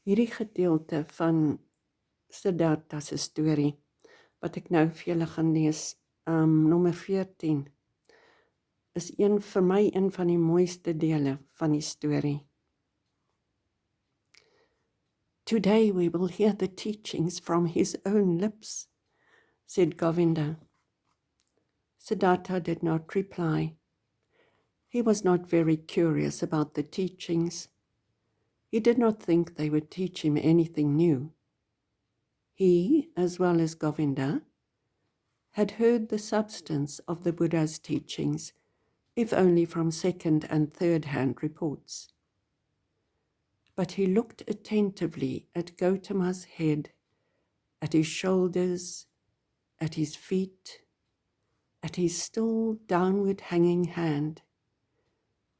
Hierdie gedeelte van Siddharta se storie, wat ek nou vir julle gaan lees, nommer 14, is vir my een van die mooiste dele van die storie. Today we will hear the teachings from his own lips, said Govinda. Siddharta did not reply. He was not very curious about the teachings. He did not think they would teach him anything new. He, as well as Govinda, had heard the substance of the Buddha's teachings, if only from second and third-hand reports. But he looked attentively at Gautama's head, at his shoulders, at his feet, at his still downward hanging hand,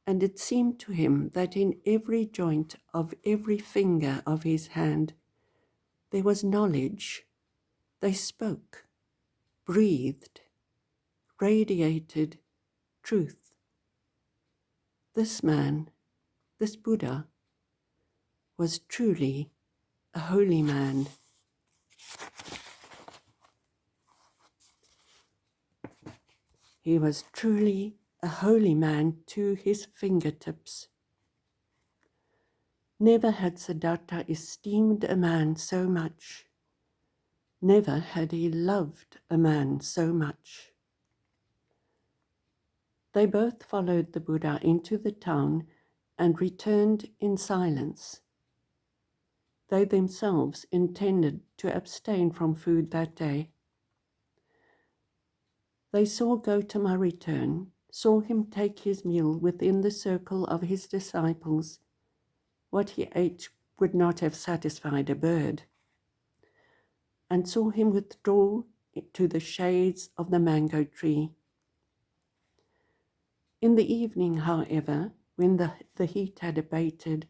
and it seemed to him that in every joint of every finger of his hand there was knowledge. They spoke, breathed, radiated truth. This man, this Buddha, was truly a holy man. He was truly a holy man to his fingertips. Never had Siddharta esteemed a man so much. Never had he loved a man so much. They both followed the Buddha into the town and returned in silence. They themselves intended to abstain from food that day. They saw Gautama return, saw him take his meal within the circle of his disciples. What he ate would not have satisfied a bird, and saw him withdraw to the shades of the mango tree. In the evening, however, when the heat had abated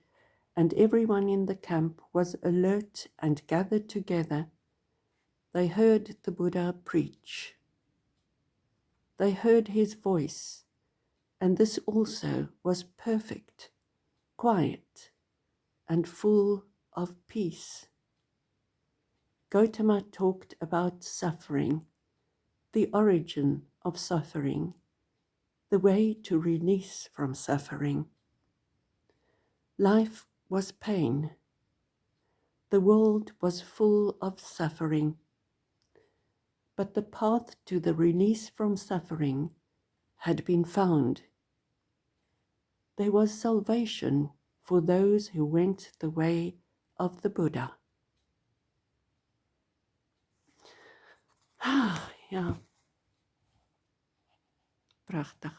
and everyone in the camp was alert and gathered together, they heard the Buddha preach. They heard his voice, and this also was perfect, quiet, and full of peace. Gautama talked about suffering, the origin of suffering, the way to release from suffering. Life was pain. The world was full of suffering. But the path to the release from suffering had been found. There was salvation for those who went the way of the Buddha. Ja, prachtig.